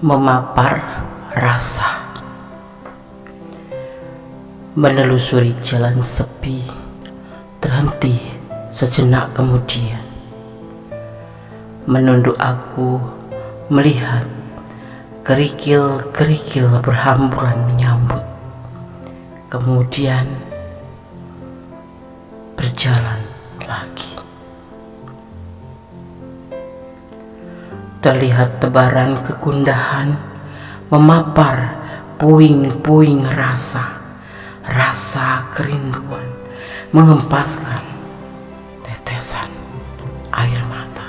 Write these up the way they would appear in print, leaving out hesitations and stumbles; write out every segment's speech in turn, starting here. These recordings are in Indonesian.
Memapar rasa, menelusuri jalan sepi, terhenti sejenak kemudian. Menunduk aku melihat kerikil-kerikil berhamburan menyambut, kemudian berjalan lagi. Terlihat tebaran kegundahan memapar puing-puing rasa kerinduan, menghempaskan tetesan air mata.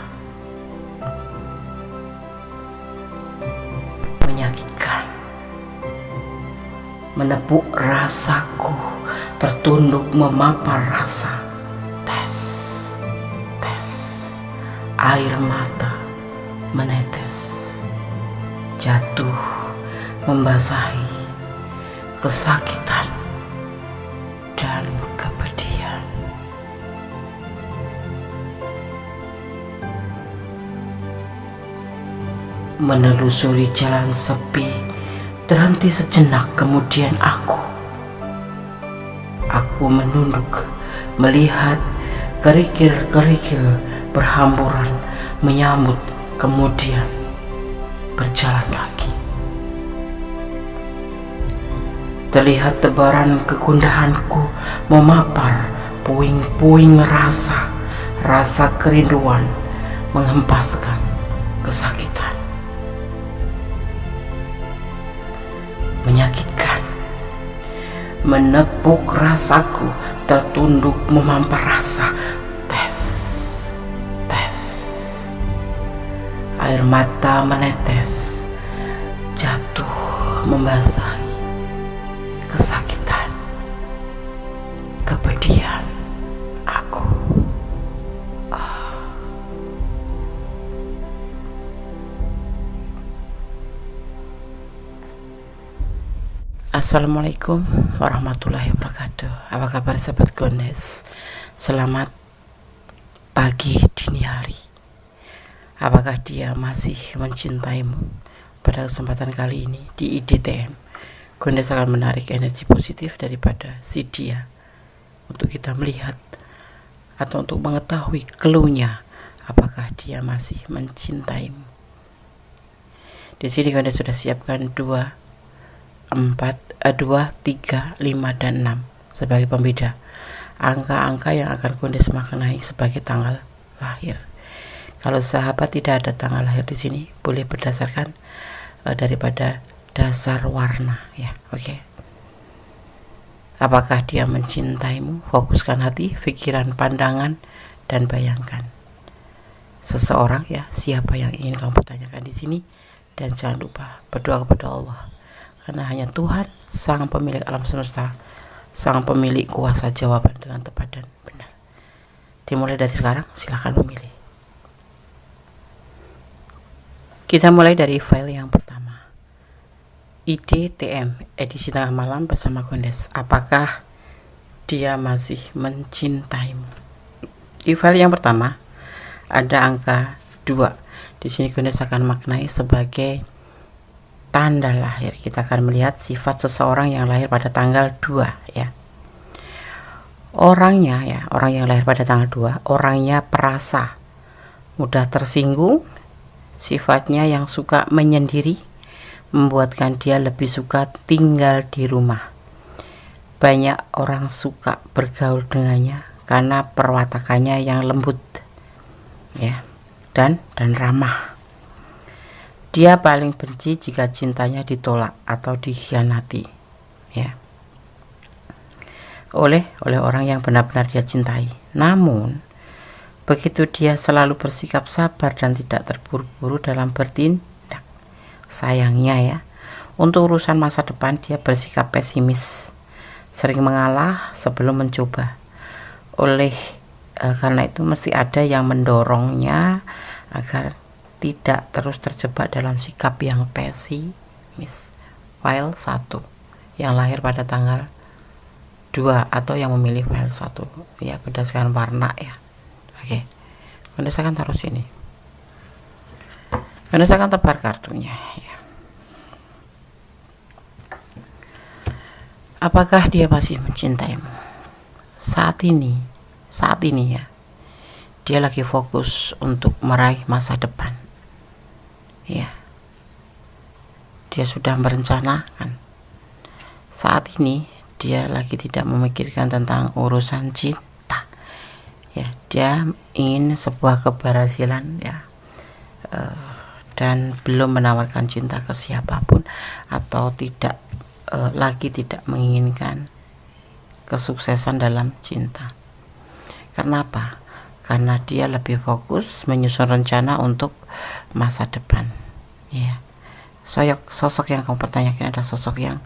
Menyakitkan, menepuk rasaku, tertunduk memapar rasa. Tes, air mata menetes, jatuh membasahi kesakitan dan kepedihan. Menelusuri jalan sepi, terhenti sejenak kemudian aku menunduk melihat kerikil-kerikil berhamburan menyambut, kemudian berjalan lagi. Terlihat tebaran kegundahanku memapar puing-puing rasa kerinduan, menghempaskan kesakitan. Menyakitkan, menepuk rasaku, tertunduk memampar rasa. Tes, air mata menetes, jatuh membasahi kesakitan, kepedihan aku. Assalamualaikum warahmatullahi wabarakatuh. Apa kabar sahabat Gondes? Selamat pagi dini hari. Apakah dia masih mencintaimu? Pada kesempatan kali ini di IDTM, Gondes akan menarik energi positif daripada si dia untuk kita melihat atau untuk mengetahui clue-nya, apakah dia masih mencintaimu. Di sini Gondes sudah siapkan 2, 3, 5, dan 6 sebagai pembeda angka-angka yang akan Gondes maknai sebagai tanggal lahir. Kalau sahabat tidak ada tanggal lahir di sini, boleh berdasarkan daripada dasar warna, ya. Oke. Apakah dia mencintaimu? Fokuskan hati, pikiran, pandangan, dan bayangkan seseorang, ya, siapa yang ingin kamu tanyakan di sini. Dan jangan lupa berdoa kepada Allah, karena hanya Tuhan, sang pemilik alam semesta, sang pemilik kuasa jawaban dengan tepat dan benar. Dimulai dari sekarang, silakan memilih. Kita mulai dari file yang pertama, IDTM edisi tengah malam bersama Gondes. Apakah dia masih mencintaimu? Di file yang pertama ada angka 2. Di sini Gondes akan maknai sebagai tanda lahir. Kita akan melihat sifat seseorang yang lahir pada tanggal 2, ya. Orang yang lahir pada tanggal 2, orangnya perasa, mudah tersinggung, sifatnya yang suka menyendiri, membuatkan dia lebih suka tinggal di rumah. Banyak orang suka bergaul dengannya karena perwatakannya yang lembut, ya, dan ramah. Dia paling benci jika cintanya ditolak atau dikhianati, ya, oleh orang yang benar-benar dia cintai. Namun begitu dia selalu bersikap sabar dan tidak terburu-buru dalam bertindak. Sayangnya, ya, untuk urusan masa depan dia bersikap pesimis, sering mengalah sebelum mencoba. Karena itu mesti ada yang mendorongnya agar tidak terus terjebak dalam sikap yang pesimis. File 1 yang lahir pada tanggal 2 atau yang memilih file 1, ya, berdasarkan warna, ya. Oke, Anda akan taruh sini. Anda akan tebar kartunya, ya. Apakah dia masih mencintaimu? Saat ini ya, dia lagi fokus untuk meraih masa depan. Ya, dia sudah merencanakan. Saat ini dia lagi tidak memikirkan tentang urusan cinta. Ya, dia ingin sebuah keberhasilan, ya, dan belum menawarkan cinta ke siapapun, atau lagi tidak menginginkan kesuksesan dalam cinta. Karena apa? Karena dia lebih fokus menyusun rencana untuk masa depan. Ya, sosok yang kamu pertanyakan adalah sosok yang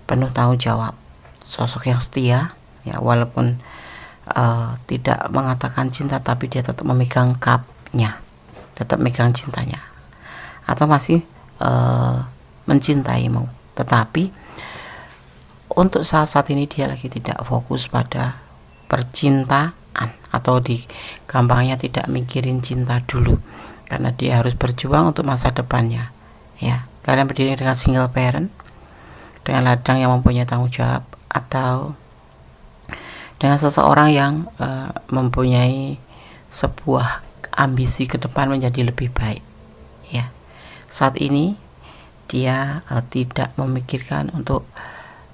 penuh tanggung jawab, sosok yang setia, ya, walaupun tidak mengatakan cinta, tapi dia tetap memegang cupnya, tetap megang cintanya, atau masih mencintaimu. Tetapi untuk saat ini dia lagi tidak fokus pada percintaan, atau di gampangnya tidak mikirin cinta dulu, karena dia harus berjuang untuk masa depannya. Ya, kalian berdiri dengan single parent, dengan ladang yang mempunyai tanggung jawab, atau dengan seseorang yang mempunyai sebuah ambisi ke depan menjadi lebih baik. Ya, saat ini dia tidak memikirkan untuk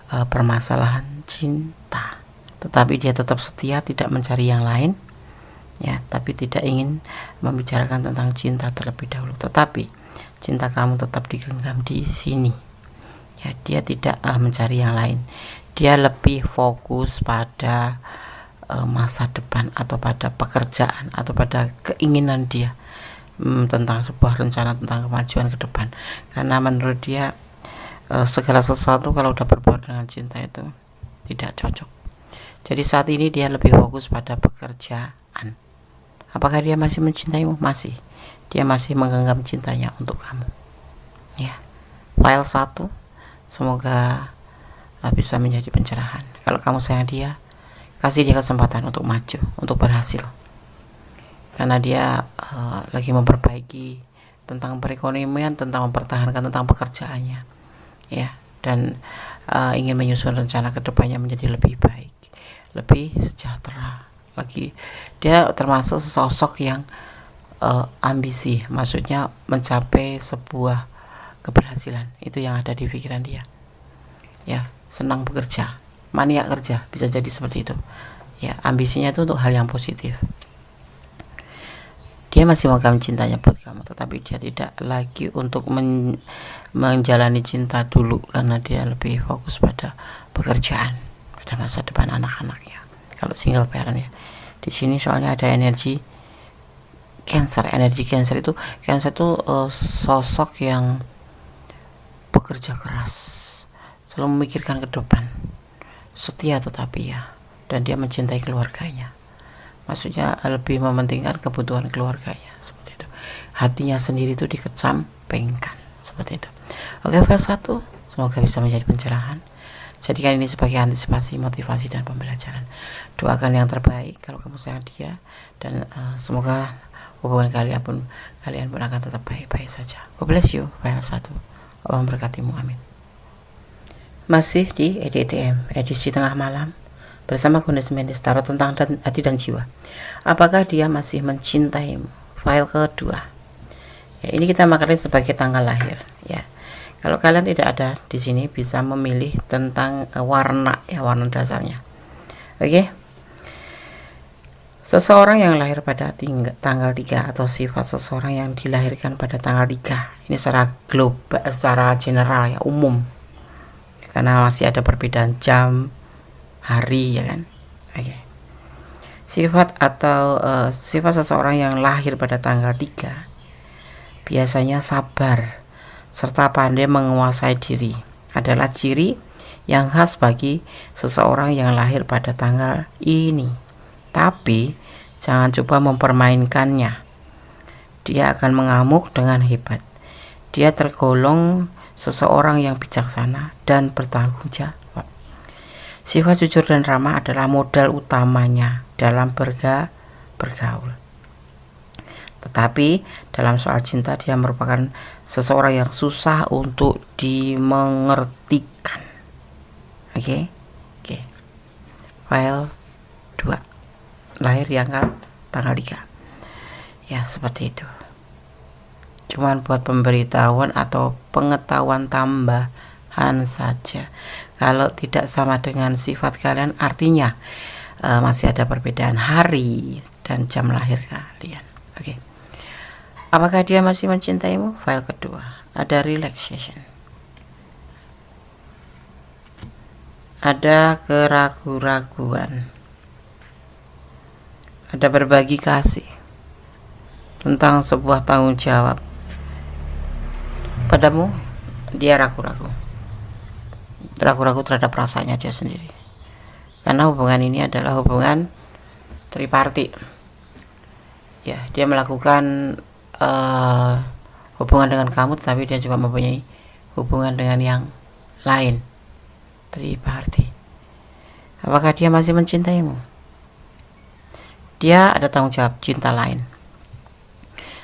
permasalahan cinta, tetapi dia tetap setia, tidak mencari yang lain, ya, tapi tidak ingin membicarakan tentang cinta terlebih dahulu. Tetapi cinta kamu tetap digenggam di sini, ya. Dia tidak mencari yang lain, dia lebih fokus pada masa depan, atau pada pekerjaan, atau pada keinginan dia tentang sebuah rencana tentang kemajuan ke depan. Karena menurut dia segala sesuatu kalau udah berbau dengan cinta itu tidak cocok. Jadi saat ini dia lebih fokus pada pekerjaan. Apakah dia masih mencintaimu? Masih. Dia masih menggenggam cintanya untuk kamu. Ya. File 1 semoga bisa menjadi pencerahan. Kalau kamu sayang dia, kasih dia kesempatan untuk maju, untuk berhasil. Karena dia lagi memperbaiki tentang perekonomian, tentang mempertahankan tentang pekerjaannya, ya, dan ingin menyusun rencana kedepannya menjadi lebih baik, lebih sejahtera lagi. Dia termasuk sosok yang ambisi, maksudnya mencapai sebuah keberhasilan, itu yang ada di pikiran dia. Ya, senang bekerja, maniak kerja, bisa jadi seperti itu. Ya, ambisinya itu untuk hal yang positif. Dia masih memegang cintanya buat kamu, tetapi dia tidak lagi untuk menjalani cinta dulu, karena dia lebih fokus pada pekerjaan, pada masa depan anak-anaknya. Kalau single parent, ya, di sini soalnya ada energi Cancer. Energi Cancer itu sosok yang bekerja keras, selalu memikirkan ke depan, setia tetapi, ya, dan dia mencintai keluarganya. Maksudnya lebih mementingkan kebutuhan keluarganya, seperti itu. Hatinya sendiri itu dikesampingkan, seperti itu. Oke, file 1 semoga bisa menjadi pencerahan. Jadikan ini sebagai antisipasi, motivasi, dan pembelajaran. Doakan yang terbaik kalau kamu sayang dia, dan semoga hubungan kalian pun akan tetap baik-baik saja. God bless you. File 1, Allah memberkatimu, amin. Masih di EDTM edisi tengah malam bersama Gunes Mendes, tarot tentang hati dan jiwa. Apakah dia masih mencintaimu? File kedua. Ya, ini kita maknai sebagai tanggal lahir, ya. Kalau kalian tidak ada di sini, bisa memilih tentang warna, ya, warna dasarnya. Oke. Seseorang yang lahir pada tanggal 3, atau sifat seseorang yang dilahirkan pada tanggal 3. Ini secara global, secara general, ya, umum. Karena masih ada perbedaan jam, hari, ya kan. Oke. Sifat seseorang yang lahir pada tanggal 3 biasanya sabar serta pandai menguasai diri, adalah ciri yang khas bagi seseorang yang lahir pada tanggal ini. Tapi jangan coba mempermainkannya, dia akan mengamuk dengan hebat. Dia tergolong seseorang yang bijaksana dan bertanggung jawab. Sifat jujur dan ramah adalah modal utamanya dalam bergaul. Tetapi dalam soal cinta, dia merupakan seseorang yang susah untuk dimengertikan. Oke. Oke. File 2. Lahir yang tanggal 3. Ya, seperti itu. Cuman buat pemberitahuan atau pengetahuan tambahan saja. Kalau tidak sama dengan sifat kalian, artinya masih ada perbedaan hari dan jam lahir kalian. Oke. Apakah dia masih mencintaimu? File kedua. Ada relaxation. Ada keraguan-raguan. Ada berbagi kasih tentang sebuah tanggung jawab. Padamu, dia ragu-ragu terhadap perasaannya dia sendiri, karena hubungan ini adalah hubungan triparti. Ya, dia melakukan hubungan dengan kamu, tetapi dia juga mempunyai hubungan dengan yang lain, triparti. Apakah dia masih mencintaimu? Dia ada tanggung jawab cinta lain,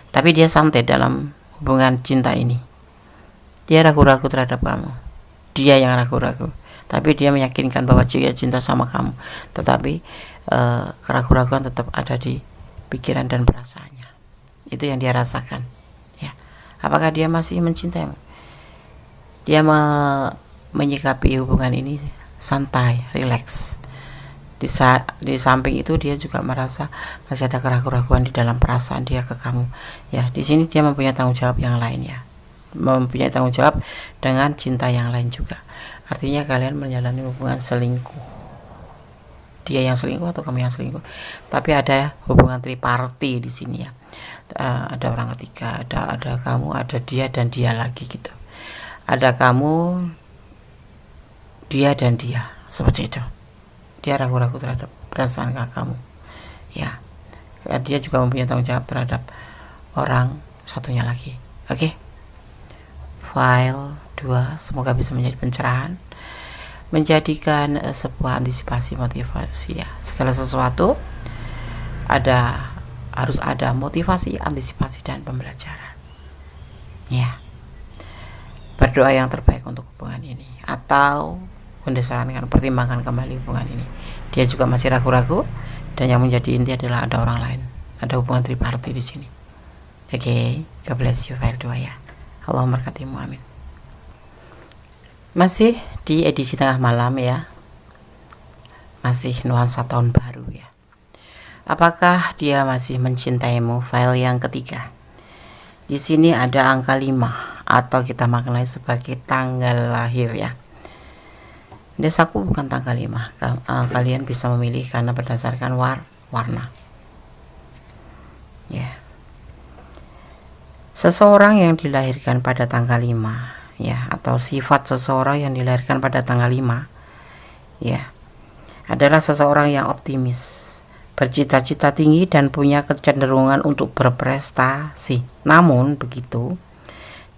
tapi dia santai dalam hubungan cinta ini. Dia ragu-ragu terhadap kamu. Dia yang ragu-ragu, tapi dia meyakinkan bahwa dia cinta sama kamu. Tetapi keraguan-raguan tetap ada di pikiran dan perasaannya. Itu yang dia rasakan. Ya. Apakah dia masih mencintaimu? Dia menyikapi hubungan ini santai, rileks. Di samping itu dia juga merasa masih ada keraguan-raguan di dalam perasaan dia ke kamu. Ya, di sini dia mempunyai tanggung jawab yang lain, ya. Mempunyai tanggung jawab dengan cinta yang lain juga. Artinya kalian menjalani hubungan selingkuh. Dia yang selingkuh atau kamu yang selingkuh. Tapi ada hubungan triparti di sini, ya. Ada orang ketiga, ada kamu, ada dia dan dia lagi gitu. Ada kamu, dia dan dia, seperti itu. Dia ragu-ragu terhadap perasaan kamu. Ya. Dia juga mempunyai tanggung jawab terhadap orang satunya lagi. Oke. File 2, semoga bisa menjadi pencerahan, menjadikan sebuah antisipasi motivasi, ya. Segala sesuatu harus ada motivasi, antisipasi dan pembelajaran. Ya. Berdoa yang terbaik untuk hubungan ini, atau mendesakan, pertimbangkan kembali hubungan ini. Dia juga masih ragu-ragu, dan yang menjadi inti adalah ada orang lain, ada hubungan triparti di sini. Oke, God bless you, file 2, ya. Allah memberkatimu, amin. Masih di edisi tengah malam, ya. Masih nuansa tahun baru, ya. Apakah dia masih mencintaimu? File yang ketiga. Di sini ada angka 5, atau kita maknai sebagai tanggal lahir, ya. Desaku bukan tanggal 5. Kalian bisa memilih karena berdasarkan warna. Ya. Seseorang yang dilahirkan pada tanggal 5, ya, atau sifat seseorang yang dilahirkan pada tanggal 5, ya, adalah seseorang yang optimis, bercita-cita tinggi dan punya kecenderungan untuk berprestasi. Namun begitu,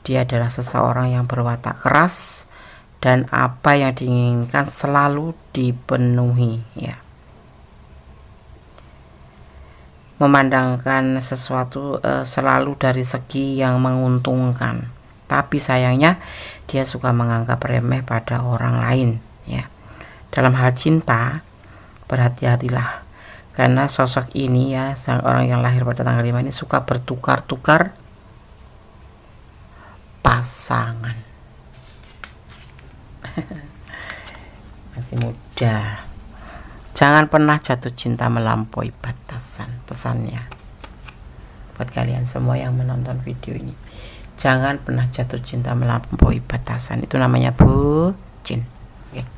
dia adalah seseorang yang berwatak keras dan apa yang diinginkan selalu dipenuhi, ya. Memandangkan sesuatu selalu dari segi yang menguntungkan, tapi sayangnya dia suka menganggap remeh pada orang lain, ya. Dalam hal cinta, berhati-hatilah, karena sosok ini, ya, sang orang yang lahir pada tanggal 5 ini suka bertukar-tukar pasangan. Masih muda. Jangan pernah jatuh cinta melampaui batasan, pesannya buat kalian semua yang menonton video ini. Jangan pernah jatuh cinta melampaui batasan, itu namanya bucin. Oke.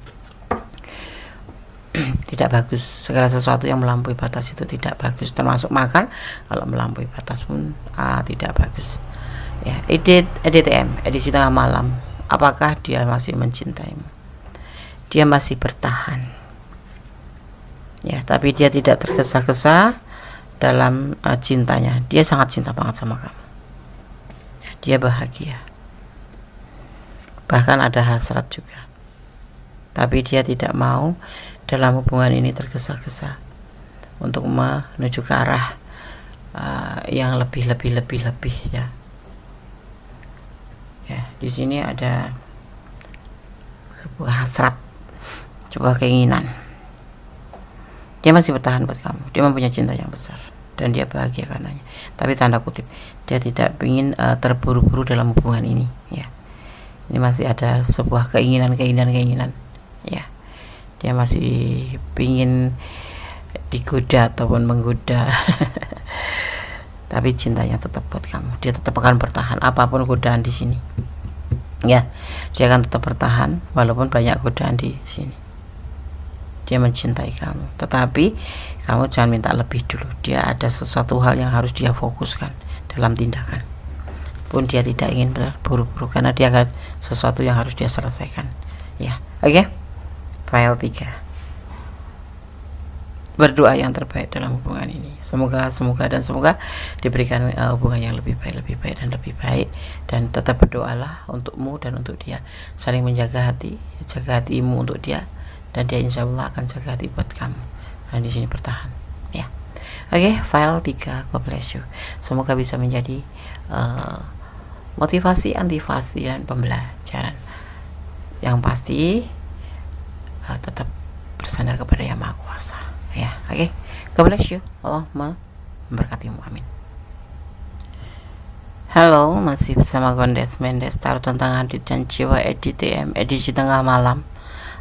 Tidak bagus. Segala sesuatu yang melampaui batas itu tidak bagus, termasuk makan. Kalau melampaui batas pun tidak bagus, ya. EDTM, edisi tengah malam. Apakah dia masih mencintaimu? Dia masih bertahan, ya, tapi dia tidak tergesa-gesa dalam cintanya. Dia sangat cinta banget sama kamu, ya, dia bahagia, bahkan ada hasrat juga, tapi dia tidak mau dalam hubungan ini tergesa-gesa untuk menuju ke arah yang lebih, ya. Ya, di sini ada sebuah hasrat sebuah keinginan. Dia masih bertahan buat kamu, dia mempunyai cinta yang besar dan dia bahagia karenanya. Tapi tanda kutip, dia tidak ingin terburu-buru dalam hubungan ini, ya. Ini masih ada sebuah keinginan, ya. Dia masih ingin digoda ataupun menggoda. Tapi cintanya tetap buat kamu. Dia tetap akan bertahan apapun godaan di sini. Ya, dia akan tetap bertahan walaupun banyak godaan di sini. Dia mencintai kamu, tetapi kamu jangan minta lebih dulu. Dia ada sesuatu hal yang harus dia fokuskan dalam tindakan. Pun dia tidak ingin buru-buru karena dia ada sesuatu yang harus dia selesaikan. Ya, oke. File 3. Berdoa yang terbaik dalam hubungan ini. Semoga diberikan hubungan yang lebih baik dan tetap berdoalah untukmu dan untuk dia. Saling menjaga hati, jaga hatimu untuk dia. Dan dia insya Allah akan jaga hati buat kamu. Dan di sini bertahan, ya. Oke, file 3. God bless you. Semoga bisa menjadi motivasi, antivasi dan pembelajaran. Yang pasti tetap bersandar kepada Yang Maha Kuasa, ya. Oke, God bless you. Allah memberkatimu. Amin. Halo, masih bersama Gondes Mendes, taruh tentang Hadit dan Jiwa EDTM edisi tengah malam.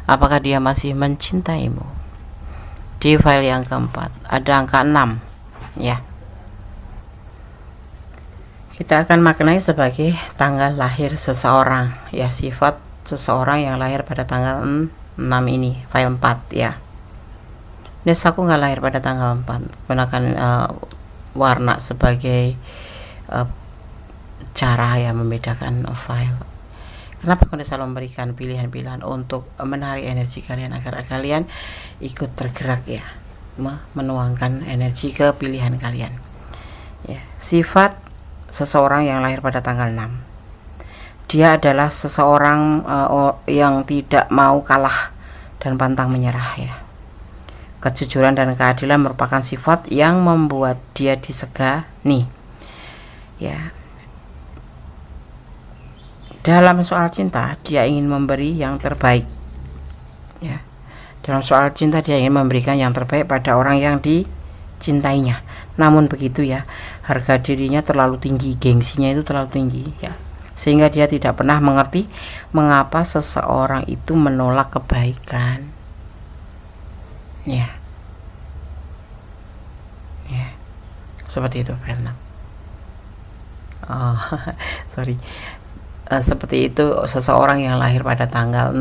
Apakah dia masih mencintaimu? Di file yang keempat ada angka 6, ya. Kita akan maknai sebagai tanggal lahir seseorang, ya, sifat seseorang yang lahir pada tanggal 6 ini, file 4, ya. Nes, aku nggak lahir pada tanggal 4. Gunakan warna sebagai cara yang membedakan file. Kenapa aku selalu memberikan pilihan-pilihan untuk menarik energi kalian agar kalian ikut tergerak, ya, menuangkan energi ke pilihan kalian, ya. Sifat seseorang yang lahir pada tanggal 6, dia adalah seseorang yang tidak mau kalah dan pantang menyerah, ya. Kejujuran dan keadilan merupakan sifat yang membuat dia disegani, ya. Dalam soal cinta, dia ingin memberi yang terbaik, ya. Dalam soal cinta, dia ingin memberikan yang terbaik pada orang yang dicintainya. Namun begitu, ya, harga dirinya terlalu tinggi, gengsinya itu terlalu tinggi, ya, sehingga dia tidak pernah mengerti mengapa seseorang itu menolak kebaikan, ya. Ya, seperti itu, Fernand. Oh, sorry. Seperti itu seseorang yang lahir pada tanggal 6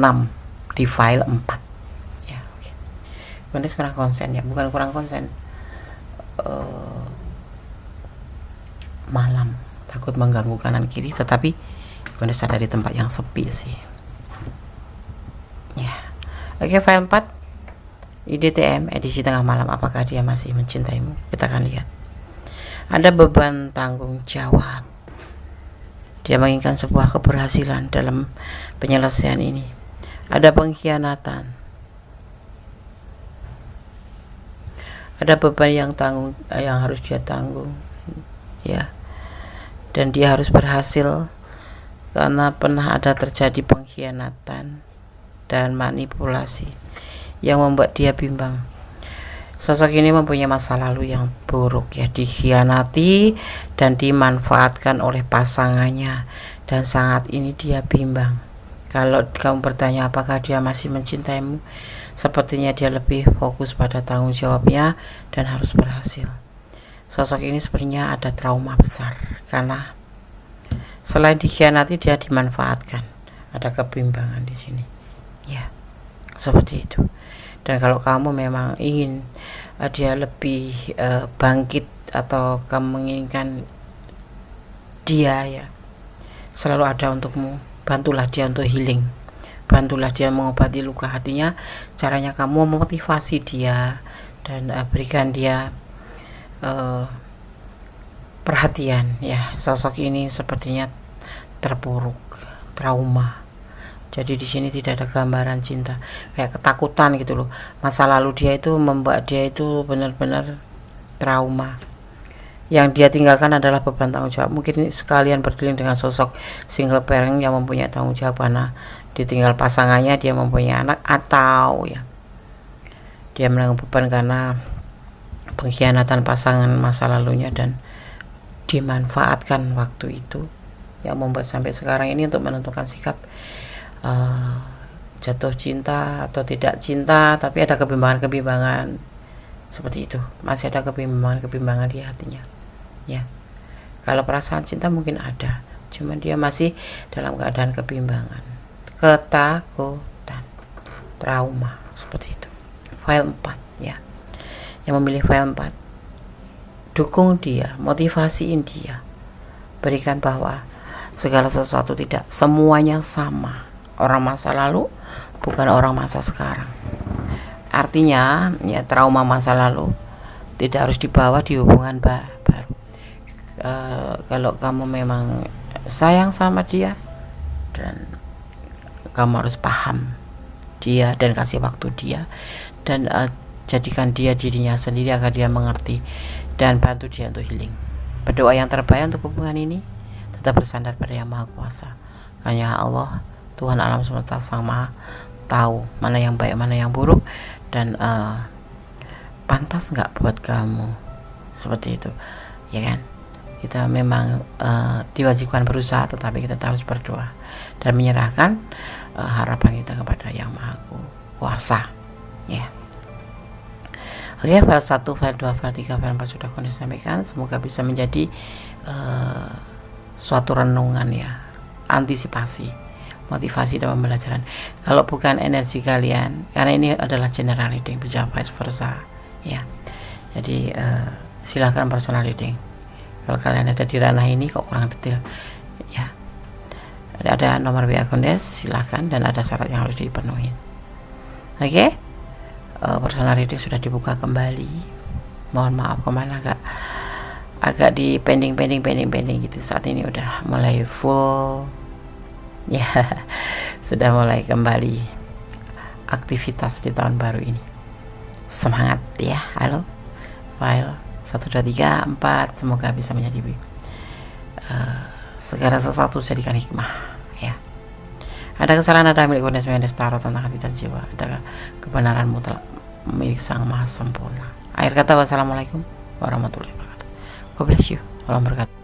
di file 4, ya. Oke. Gondes kurang konsen, ya, bukan kurang konsen, malam takut mengganggu kanan kiri, tetapi Gondes ada di tempat yang sepi sih, ya. Oke, file 4 IDTM edisi tengah malam. Apakah dia masih mencintaimu? Kita akan lihat. Ada beban tanggung jawab. Dia menginginkan sebuah keberhasilan dalam penyelesaian ini. Ada pengkhianatan. Ada beban yang harus dia tanggung, ya. Dan dia harus berhasil karena pernah ada terjadi pengkhianatan dan manipulasi yang membuat dia bimbang. Sosok ini mempunyai masa lalu yang buruk, ya, dikhianati dan dimanfaatkan oleh pasangannya, dan saat ini dia bimbang. Kalau kamu bertanya apakah dia masih mencintaimu, sepertinya dia lebih fokus pada tanggung jawabnya dan harus berhasil. Sosok ini sepertinya ada trauma besar karena selain dikhianati dia dimanfaatkan. Ada kebimbangan di sini, ya, seperti itu. Dan kalau kamu memang ingin dia lebih bangkit atau kamu menginginkan dia, ya, selalu ada untukmu, bantulah dia untuk healing, bantulah dia mengobati luka hatinya. Caranya kamu memotivasi dia dan berikan dia perhatian, ya. Sosok ini sepertinya terpuruk, trauma. Jadi di sini tidak ada gambaran cinta, kayak ketakutan gitu loh. Masa lalu dia itu membuat dia itu benar-benar trauma. Yang dia tinggalkan adalah beban tanggung jawab. Mungkin sekalian berkeliling dengan sosok single parent yang mempunyai tanggung jawab karena ditinggal pasangannya, dia mempunyai anak, atau ya dia menanggung beban karena pengkhianatan pasangan masa lalunya dan dimanfaatkan waktu itu yang membuat sampai sekarang ini untuk menentukan sikap jatuh cinta atau tidak cinta, tapi ada kebimbangan seperti itu, masih ada kebimbangan di hatinya ya. Kalau perasaan cinta mungkin ada, cuman dia masih dalam keadaan kebimbangan, ketakutan, trauma seperti itu. File 4 ya, yang memilih file 4, dukung dia, motivasiin dia, berikan bahwa segala sesuatu tidak semuanya sama. Orang masa lalu bukan orang masa sekarang. Artinya ya, trauma masa lalu tidak harus dibawa di hubungan baru. Kalau kamu memang sayang sama dia, dan kamu harus paham dia dan kasih waktu dia, dan jadikan dia dirinya sendiri agar dia mengerti, dan bantu dia untuk healing. Berdoa yang terbaik untuk hubungan ini, tetap bersandar pada Yang Maha Kuasa. Hanya Allah, Tuhan alam semesta, Sang Maha tahu mana yang baik, mana yang buruk, dan pantas nggak buat kamu seperti itu, ya kan? Kita memang diwajibkan berusaha, tetapi kita harus berdoa dan menyerahkan harapan kita kepada Yang Maha Kuasa, ya. Oke, file 1, file 2, file 3, file 4 sudah kami sampaikan. Semoga bisa menjadi suatu renungan ya, antisipasi, motivasi dalam pembelajaran. Kalau bukan energi kalian, karena ini adalah general reading, bisa vice versa ya. Jadi silakan personal reading. Kalau kalian ada di ranah ini kok kurang detail ya, ada nomor WA Kondes, silakan, dan ada syarat yang harus dipenuhi. Oke. Personal reading sudah dibuka kembali. Mohon maaf kemana agak di pending gitu. Saat ini udah mulai full ya, sudah mulai kembali aktivitas di tahun baru ini. Semangat ya. Halo, file 1, 2, 3, 4 semoga bisa menjadi segala sesuatu jadikan hikmah ya. Ada kesalahan, ada milik Kondes Tarot tentang hati dan jiwa, ada kebenaran mutlak milik Sang Maha Sempurna. Akhir kata, wassalamualaikum warahmatullahi wabarakatuh. God bless you. Salam berkat.